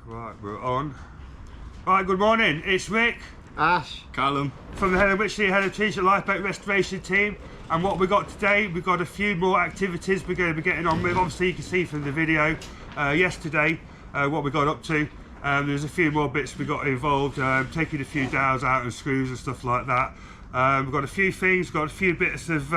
Right, we're on. Right, good morning. It's Rick, Ash, Callum from the Helen Wycherley Iconic Lifeboat restoration team. And what we got today, we've got a few more activities we're going to be getting on with. Obviously, you can see from the video yesterday what we got up to. There's a few more bits we got involved, taking a few dowels out and screws and stuff like that. We've got a few things, got a few bits of.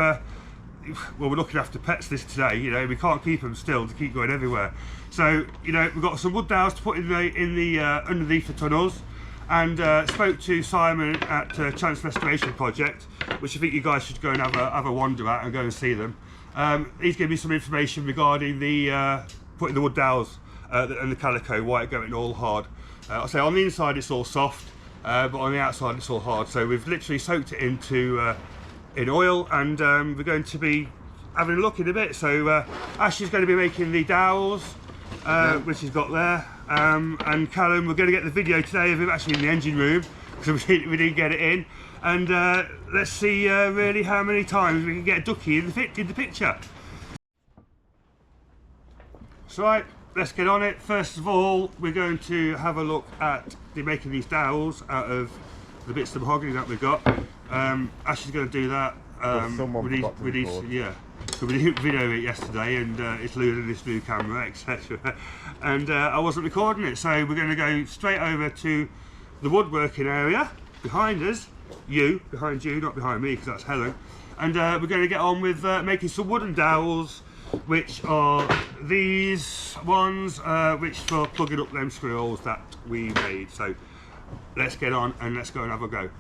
Well, we're looking after pets this today. You know, we can't keep them still to keep going everywhere. So, you know, we've got some wood dowels to put in the underneath the tunnels, and spoke to Simon at Chance Restoration Project, which I think you guys should go and have a wander at and go and see them. He's given me some information regarding the putting the wood dowels and the calico, why it going all hard. I'll say on the inside it's all soft, but on the outside it's all hard. So we've literally soaked it into in oil, and we're going to be having a look in a bit. So Ash is going to be making the dowels, which he's got there, and Callum, we're going to get the video today of him actually in the engine room, because we didn't get it in, and let's see really how many times we can get a ducky in the picture. So right, let's get on it. First of all, we're going to have a look at making these dowels out of the bits of mahogany that we've got. Ash is going to do that. We didn't video it yesterday, and it's losing this new camera, etc. And I wasn't recording it, so we're going to go straight over to the woodworking area behind us. Behind you, not behind me, because that's Helen. And we're going to get on with making some wooden dowels, which are these ones, which for plugging up them screw holes that we made. So let's get on and let's go and have a go.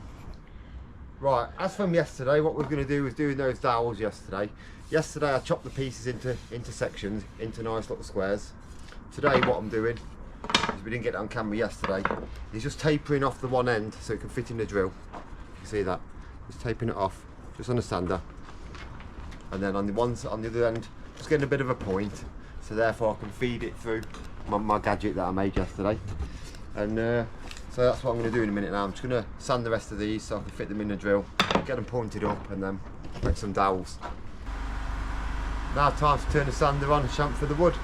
Right, as from yesterday, what we're going to do is doing those dowels yesterday. Yesterday I chopped the pieces into sections, into nice little squares. Today what I'm doing, is we didn't get it on camera yesterday, is just tapering off the one end so it can fit in the drill. You see that? Just tapering it off, just on a sander. And then on the other end, just getting a bit of a point, so therefore I can feed it through my gadget that I made yesterday. And so that's what I'm going to do in a minute now. I'm just going to sand the rest of these so I can fit them in the drill, get them pointed up, and then make some dowels. Now time to turn the sander on and chamfer the wood.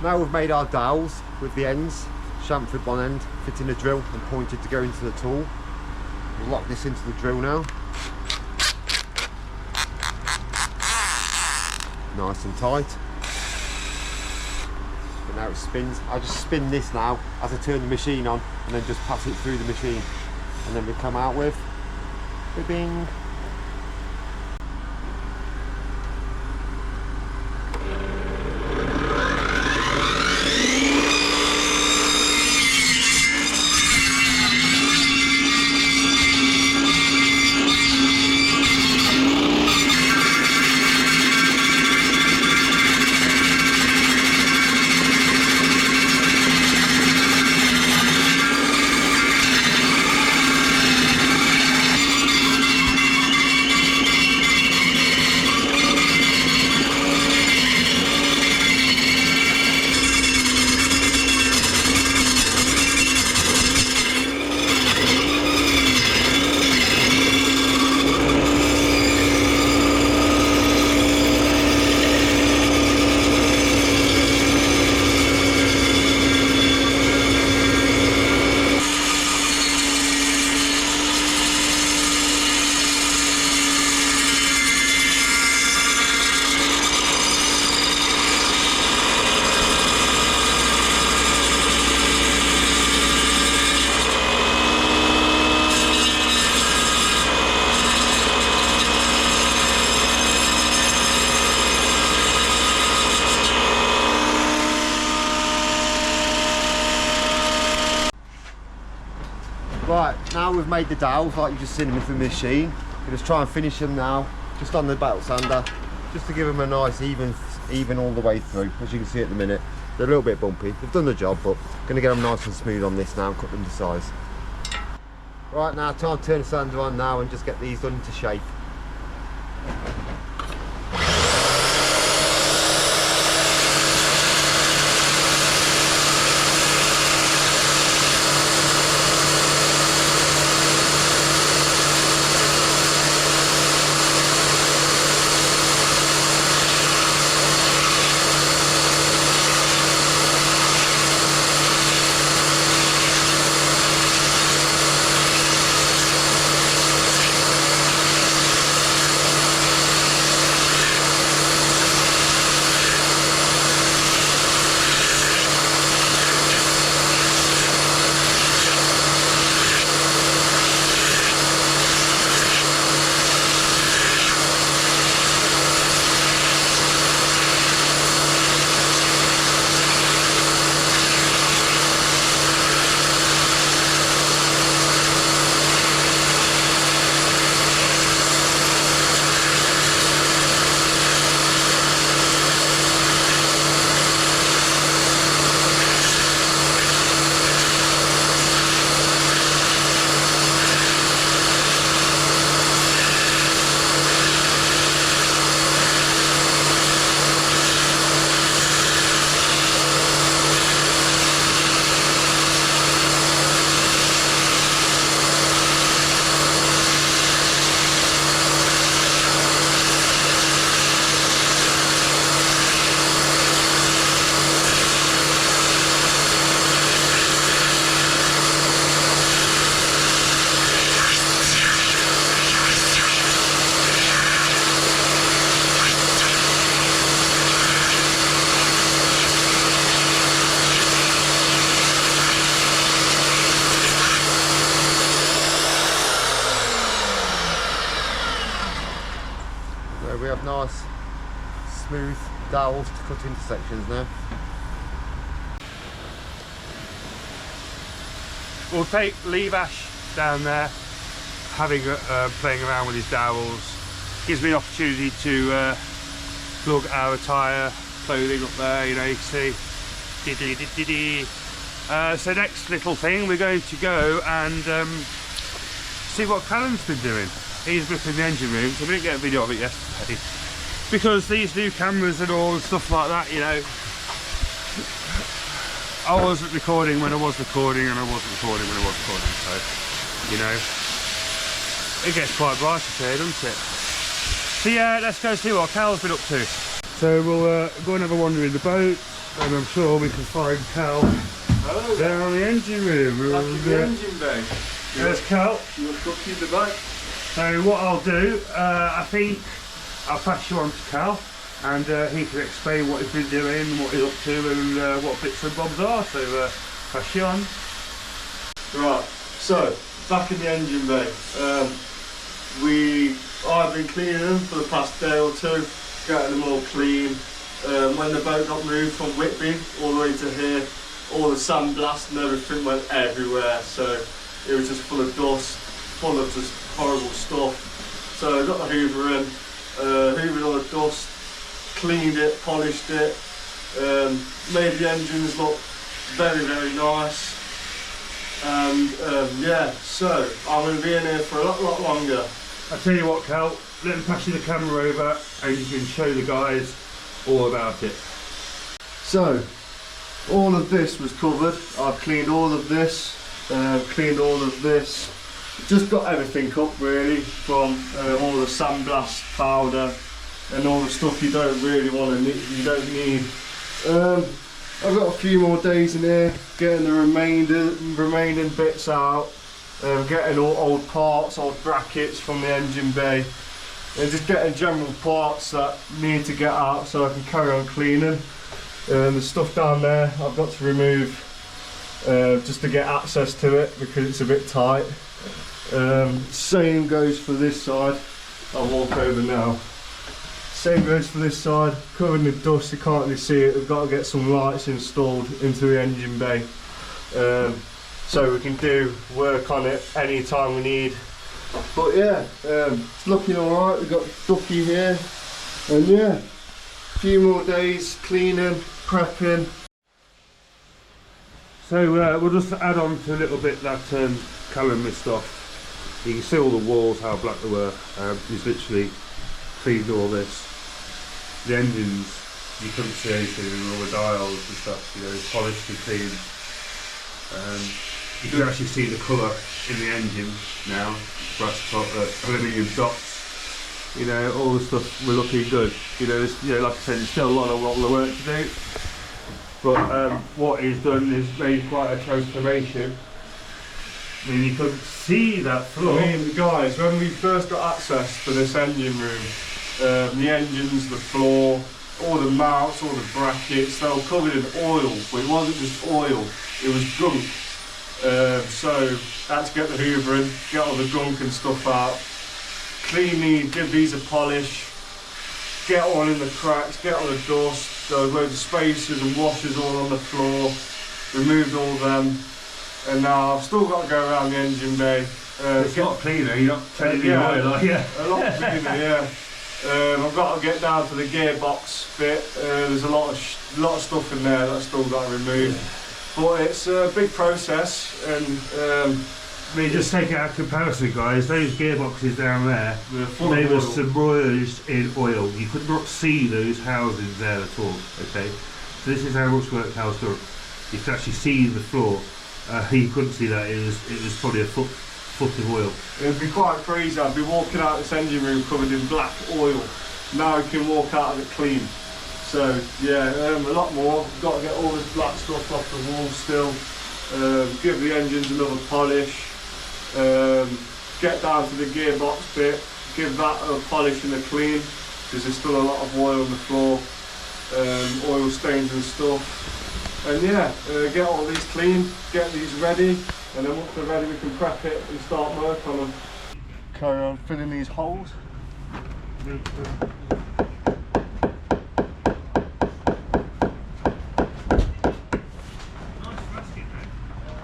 Now we've made our dowels with the ends, chamfered one end, fitting the drill and pointed to go into the tool. We'll lock this into the drill now. Nice and tight. But now it spins. I just spin this now as I turn the machine on, and then just pass it through the machine. And then we come out with bing. Right, now we've made the dowels like you've just seen them with the machine. We're just try and finish them now, just on the belt sander, just to give them a nice even all the way through. As you can see at the minute, they're a little bit bumpy. They've done the job, but going to get them nice and smooth on this now and cut them to size. Right, now time to turn the sander on now and just get these done into shape. We have nice smooth dowels to cut into sections now. We'll take Leave Ash down there, having playing around with his dowels. Gives me an opportunity to plug our attire, clothing up there, you know, you can see. So next little thing, we're going to go and see what Callum's been doing. He's ripping the engine room, so we didn't get a video of it yesterday. Because these new cameras and all and stuff like that, you know, I wasn't recording when I was recording and I wasn't recording when I was recording, so, you know, it gets quite bright up here, doesn't it? So yeah, let's go see what Cal's been up to. So we'll go and have a wander in the boat, and I'm sure we can find Cal down the engine room. Back in the engine bay. There's Cal. You're stuck in the boat. So what I'll do, I think I'll pass you on to Cal, and he can explain what he's been doing, what he's up to, and what bits and bobs are. So pass you on. Right, so back in the engine bay. I've been cleaning them for the past day or two, getting them all clean. When the boat got moved from Whitby all the way to here, all the sandblast and everything went everywhere, so it was just full of dust, full of just horrible stuff. So I got the hoover in, hoovered all the dust, cleaned it, polished it, made the engines look very, very nice. And yeah, so I'm going to be in here for a lot longer. I'll tell you what, Cal, let me pass you the camera over and you can show the guys all about it. So, all of this was covered. I've cleaned all of this, cleaned all of this. Just got everything up really, from all the sandblast powder and all the stuff you don't really want to need, you don't need. I've got a few more days in here, getting the remaining bits out, getting all old parts, old brackets from the engine bay, and just getting general parts that need to get out so I can carry on cleaning. The stuff down there I've got to remove just to get access to it because it's a bit tight. Same goes for this side. I'll walk over now. Same goes for this side, covered in dust, you can't really see it. We've got to get some lights installed into the engine bay. so we can do work on it anytime we need. But yeah, it's looking alright. We've got Ducky here, and yeah, a few more days cleaning, prepping. So we'll just add on to a little bit that Callum missed off. You can see all the walls, how black they were. He's literally cleaned all this. The engines, you couldn't see anything, and all the dials and stuff, you know, it's polished and clean. You can actually see the colour in the engine now, brass top, aluminium dots. You know, all the stuff we're looking good. You know, like I said, there's still a lot of work to do. But what he's done is made quite a transformation. I mean, you couldn't see that floor. I mean, guys, when we first got access to this engine room, the engines, the floor, all the mounts, all the brackets, they were covered in oil, but it wasn't just oil, it was gunk. So I had to get the hoover in, get all the gunk and stuff out, clean these, give these a polish, get all in the cracks, get all the dust, there was loads of spacers and washers all on the floor, removed all them, and now I've still got to go around the engine bay. It's a lot cleaner, you're not turning the oil, are you? A lot cleaner, yeah. I've got to get down to the gearbox bit. There's a lot of stuff in there that I've still got to remove. Yeah. But it's a big process, and I mean, just take out a comparison, guys. Those gearboxes down there, they were oil. submerged in oil. You could not see those housings there at all. Okay, so this is how much work has done. You could actually see the floor. You couldn't see that. It was probably a foot of oil. It'd be quite crazy. I'd be walking out this engine room covered in black oil. Now I can walk out of it clean. So yeah, a lot more. Got to get all this black stuff off the wall still. Give the engines another polish. Get down to the gearbox bit. Give that a polish and a clean, because there's still a lot of oil on the floor, oil stains and stuff. And yeah, get all these clean, get these ready, and then once they're ready we can prep it and start work on them. Carry on filling these holes.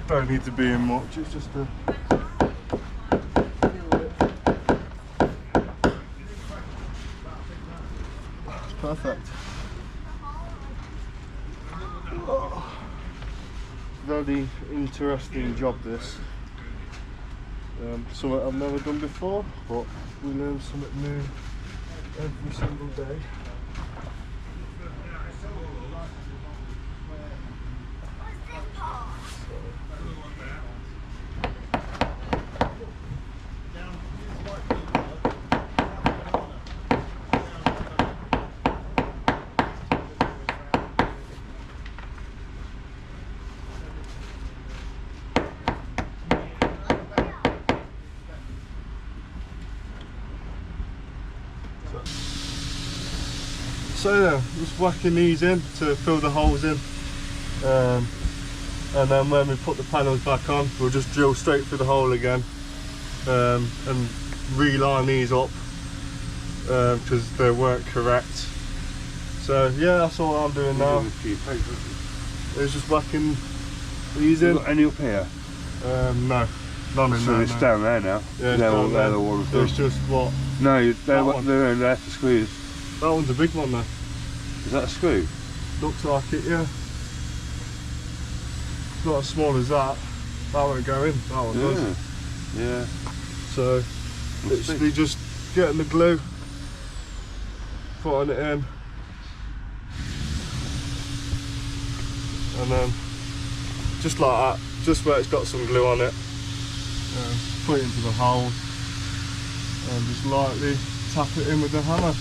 Don't need to be in much, it's just a... Perfect. Oh, very interesting job this. Something I've never done before, but we learn something new every single day. So yeah, just whacking these in to fill the holes in, and then when we put the panels back on, we'll just drill straight through the hole again, and reline these up because they weren't correct. So yeah, that's all I'm doing now. It's just whacking these in. Got any up here? No, none in so there. it's no. down there now. Yeah, they're all there. The ones it's just what? No, they're there to squeeze. That one's a big one though. Is that a screw? Looks like it, yeah. It's not as small as that. That won't go in. That one does. Yeah. So, literally just getting the glue, putting it in, and then just like that, just where it's got some glue on it, put it into the hole, and just lightly tap it in with the hammer.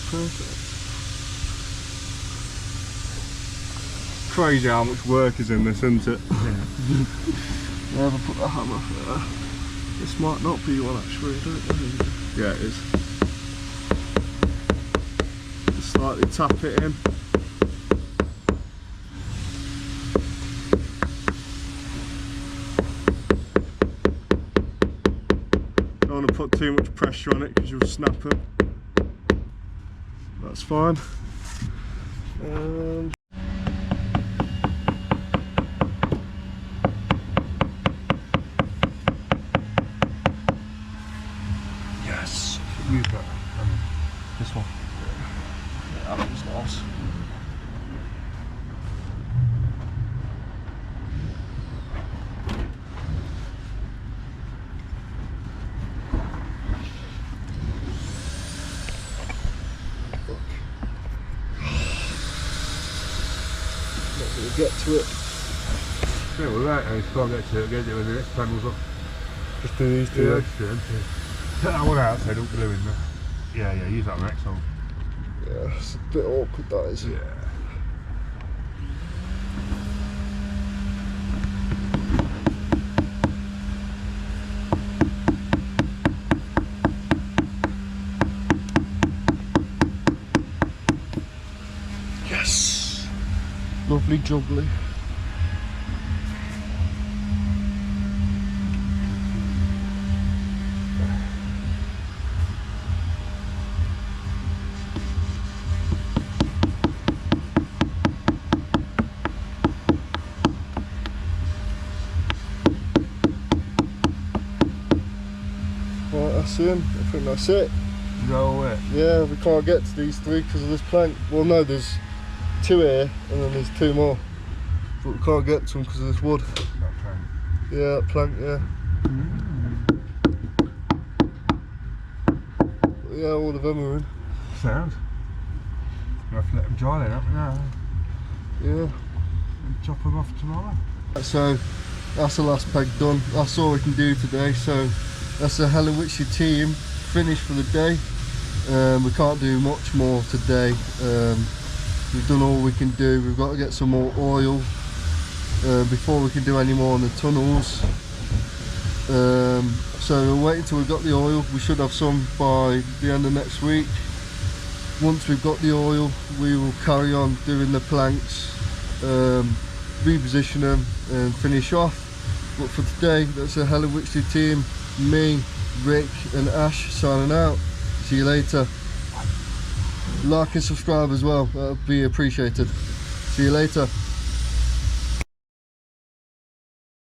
Perfect. Crazy how much work is in this, isn't it? Never put the hammer there. This might not be one actually, I don't know. Yeah, it is. Just slightly tap it in. Don't want to put too much pressure on it because you'll snap it. That's fine. Yes. Use that. This one. Yeah, that was nice. Get to it. Yeah, well, right, I can't get to it. Get it when the next panel's up. Just do these two. Yeah, just do them. Take that one out so don't glue in there. Yeah, yeah, use that next one. Yeah, it's a bit awkward, that is. Yeah. Yes! Lovely jubbly. Right, that's him. I think that's it. No way. Yeah, we can't get to these three because of this plank. Well, no, there's two here and then there's two more. But we can't get to them because of this wood. That plank. Yeah, that plank, yeah. But yeah, all of them are in. Sound. You have to let them dry then, haven't you? Yeah. And chop them off tomorrow. So, that's the last peg done. That's all we can do today. So, that's the Helen Wycherley team finished for the day. We can't do much more today. We've done all we can do. We've got to get some more oil before we can do any more on the tunnels. So we'll wait until we've got the oil. We should have some by the end of next week. Once we've got the oil, we will carry on doing the planks, reposition them and finish off. But for today, that's the Helen Wycherley team, me, Rick and Ash signing out. See you later. Like and subscribe as well, that would be appreciated. See you later.